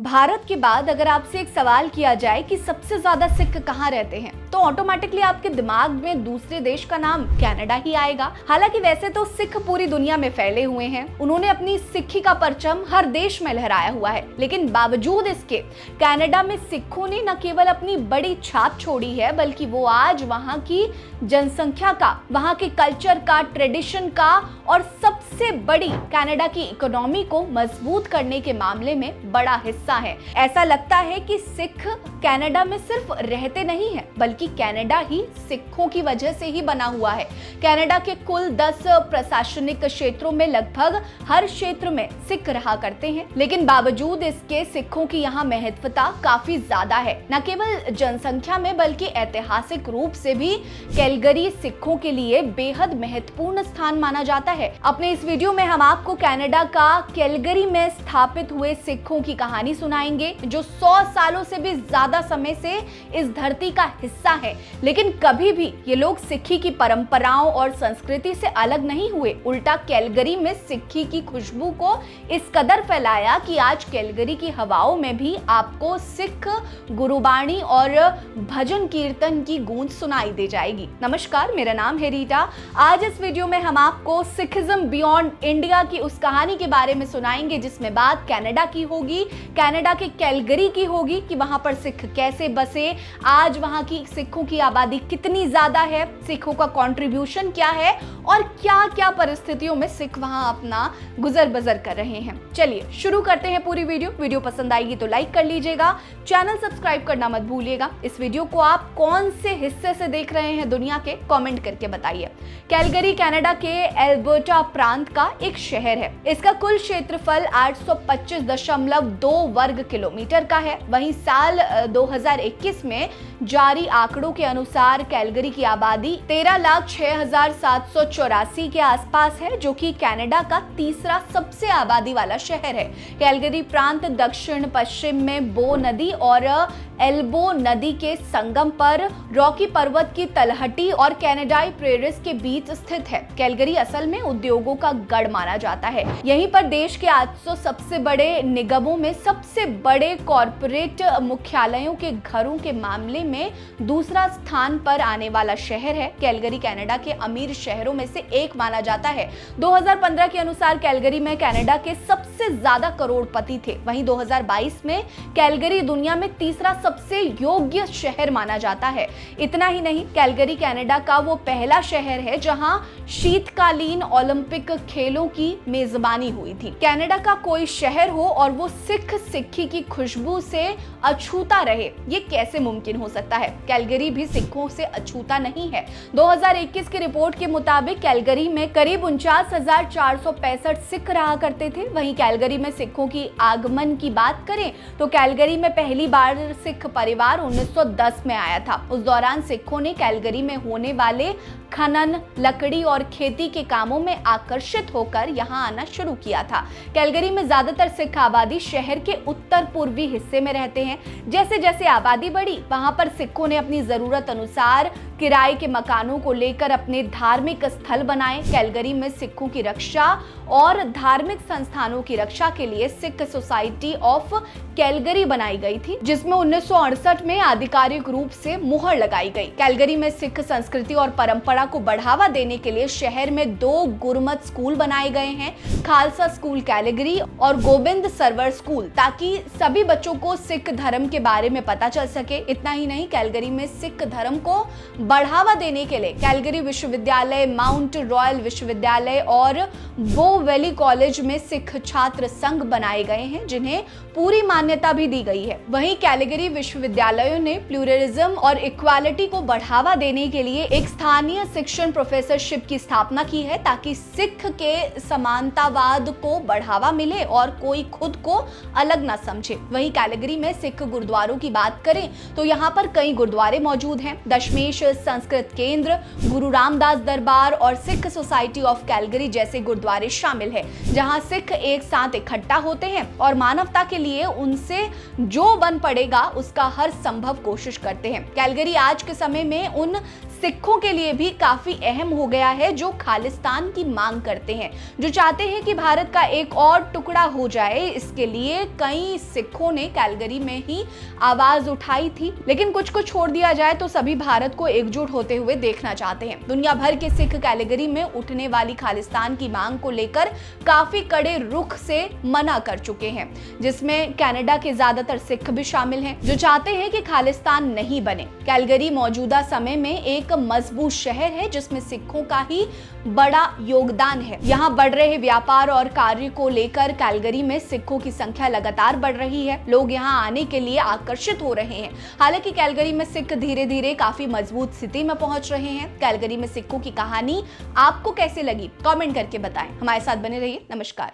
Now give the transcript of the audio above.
भारत के बाद अगर आपसे एक सवाल किया जाए कि सबसे ज्यादा सिख कहाँ रहते हैं, तो ऑटोमेटिकली आपके दिमाग में दूसरे देश का नाम कनाडा ही आएगा। हालांकि वैसे तो सिख पूरी दुनिया में फैले हुए हैं, उन्होंने अपनी सिक्खी का परचम हर देश में लहराया हुआ है, लेकिन बावजूद इसके कनाडा में सिखों ने न केवल अपनी बड़ी छाप छोड़ी है, बल्कि वो आज वहां की जनसंख्या का, वहां के कल्चर का, ट्रेडिशन का और सबसे बड़ी कनाडा की इकोनॉमी को मजबूत करने के मामले में बड़ा हिस्सा है। ऐसा लगता है कि सिख कनाडा में सिर्फ रहते नहीं हैं, बल्कि कनाडा ही सिखों की वजह से ही बना हुआ है। कनाडा के कुल 10 प्रशासनिक क्षेत्रों में लगभग हर क्षेत्र में सिख रहा करते हैं, लेकिन बावजूद इसके सिखों की यहाँ महत्वता काफी ज्यादा है। न केवल जनसंख्या में बल्कि ऐतिहासिक रूप से भी कैलगरी सिखों के लिए बेहद महत्वपूर्ण स्थान माना जाता है। अपने इस वीडियो में हम आपको कनाडा का कैलगरी में स्थापित हुए सिखों की कहानी सुनाएंगे, जो 100 सालों से भी ज्यादा समय से इस धरती का हिस्सा है, लेकिन कभी भी ये लोग सिक्खी की परंपराओं और संस्कृति से अलग नहीं हुए। उल्टा कैलगरी में सिक्खी की खुशबू को इस कदर फैलाया कि आज कैलगरी की हवाओं में भी आपको सिख गुरुबाणी और भजन कीर्तन की गूंज सुनाई दे जाएगी। नमस्कार, मेरा नाम है रीटा। आज इस वीडियो में हम आपको सिखिज्म बियॉन्ड इंडिया की उस कहानी के बारे में सुनाएंगे जिसमें बात कनाडा की होगी, कनाडा के कैलगरी की होगी कि वहां पर सिख कैसे बसे, आज वहां की सिखों की आबादी कितनी ज्यादा है, सिखों का कंट्रीब्यूशन क्या है और क्या क्या परिस्थितियों में सिख वहां अपना गुजर बसर कर रहे हैं। चलिए शुरू करते हैं पूरी वीडियो पसंद आएगी तो लाइक कर लीजिएगा, चैनल सब्सक्राइब करना मत भूलिएगा। इस वीडियो को आप कौन से हिस्से से देख रहे हैं दुनिया के, कमेंट करके बताइए। कैलगरी कनाडा के एल्बर्टा प्रांत का एक शहर है। इसका कुल क्षेत्रफल 825.2 वर्ग किलोमीटर का है। वहीं साल 2021 में जारी आंकड़ों के अनुसार कैलगरी की आबादी 13,06,784 के आसपास है, जो कि कनाडा का तीसरा सबसे आबादी वाला शहर है। कैलगरी प्रांत दक्षिण पश्चिम में बो नदी और एल्बो नदी के संगम पर रॉकी पर्वत की तलहटी और कैनेडाई प्रेरिस के बीच स्थित है। कैलगरी असल में उद्योगों का गढ़ माना जाता है। यहीं पर देश के 800 सबसे बड़े निगमों में सबसे बड़े कॉरपोरेट मुख्यालयों के घरों के मामले में दूसरा स्थान पर आने वाला शहर है। कैलगरी कनाडा के अमीर शहरों में से एक माना जाता है। 2015 के अनुसार कैलगरी में कनाडा के सबसे ज्यादा करोड़पति थे। वहीं 2022 में कैलगरी दुनिया में तीसरा सबसे योग्य शहर माना जाता है। इतना ही नहीं, कैलगरी कनाडा का वो पहला शहर है जहां शीतकालीन ओलंपिक खेलों की मेजबानी हुई थी। कनाडा का कोई शहर हो और वो सिक्खी की खुशबू से अछूता रहे, ये कैसे मुमकिन हो सकता है? कैलगरी भी सिखों से अछूता नहीं है। 2021 की रिपोर्ट के मुताबिक कैलगरी में करीब 49,465 सिख रहा करते थे। वहीं कैलगरी में सिखों की आगमन की बात करें तो कैलगरी में पहली बार सिख परिवार 1910 में आया था। उस दौरान सिखों ने कैलगरी में होने वाले खनन, लकड़ी और खेती के कामों में आकर्षित होकर यहां आना शुरू किया था। कैलगरी में ज्यादातर सिख आबादी शहर के उत्तर पूर्वी हिस्से में रहते हैं। जैसे जैसे आबादी बढ़ी, वहां पर सिखों ने अपनी जरूरत अनुसार किराए के मकानों को लेकर अपने धार्मिक स्थल बनाए। कैलगरी में सिखों की रक्षा और धार्मिक संस्थानों की रक्षा के लिए सिख सोसाइटी ऑफ कैलगरी बनाई गई थी, जिसमें 1968 में आधिकारिक रूप से मुहर लगाई गई। कैलगरी में सिख संस्कृति और परंपरा को बढ़ावा देने के लिए शहर में 2 गुरमत स्कूल बनाए गए हैं, खालसा स्कूल कैलगरी और गोविंद सरवर स्कूल, ताकि सभी बच्चों को सिख धर्म के बारे में पता चल सके। इतना ही नहीं, कैलगरी में सिख धर्म को बढ़ावा देने के लिए कैलगरी विश्वविद्यालय, माउंट रॉयल विश्वविद्यालय और बो वैली कॉलेज में सिख छात्र संघ बनाए गए हैं, जिन्हें पूरी मान्यता भी दी गई है। वहीं कैलगरी विश्वविद्यालयों ने प्लूरलिज्म और इक्वालिटी को बढ़ावा देने के लिए एक स्थानीय शिक्षण प्रोफेसरशिप की स्थापना की है, ताकि सिख के समानतावाद को बढ़ावा मिले और कोई खुद को अलग ना समझे। वहीं कैलगरी में सिख गुरुद्वारों की बात करें तो यहाँ पर कई गुरुद्वारे मौजूद हैं। दशमेश संस्कृत केंद्र, गुरु रामदास दरबार और सिख सोसाइटी ऑफ कैलगरी जैसे गुरुद्वारे शामिल है, जहां सिख एक साथ इकट्ठा होते हैं और मानवता के लिए उनसे जो बन पड़ेगा उसका हर संभव कोशिश करते हैं। कैलगरी आज के समय में उन सिखों के लिए भी काफी अहम हो गया है, जो खालिस्तान की मांग करते हैं, जो चाहते हैं कि भारत का एक और टुकड़ा हो जाए। इसके लिए कई सिखों ने कैलगरी में ही आवाज उठाई थी, लेकिन कुछ को छोड़ दिया जाए तो सभी भारत को एकजुट होते हुए देखना चाहते हैं। दुनिया भर के सिख कैलगरी में उठने वाली खालिस्तान की मांग को लेकर काफी कड़े रुख से मना कर चुके हैं, जिसमें कनाडा के ज्यादातर सिख भी शामिल हैं, जो चाहते हैं कि खालिस्तान नहीं बने। कैलगरी मौजूदा समय में एक मजबूत शहर है, जिसमें सिखों का ही बड़ा योगदान है। यहाँ बढ़ रहे व्यापार और कार्य को लेकर कैलगरी में सिखों की संख्या लगातार बढ़ रही है। लोग यहाँ आने के लिए आकर्षित हो रहे हैं। हालांकि कैलगरी में सिख धीरे धीरे काफी मजबूत स्थिति में पहुंच रहे हैं। कैलगरी में सिखों की कहानी आपको कैसे लगी, कमेंट करके बताएं। हमारे साथ बने रहिए। नमस्कार।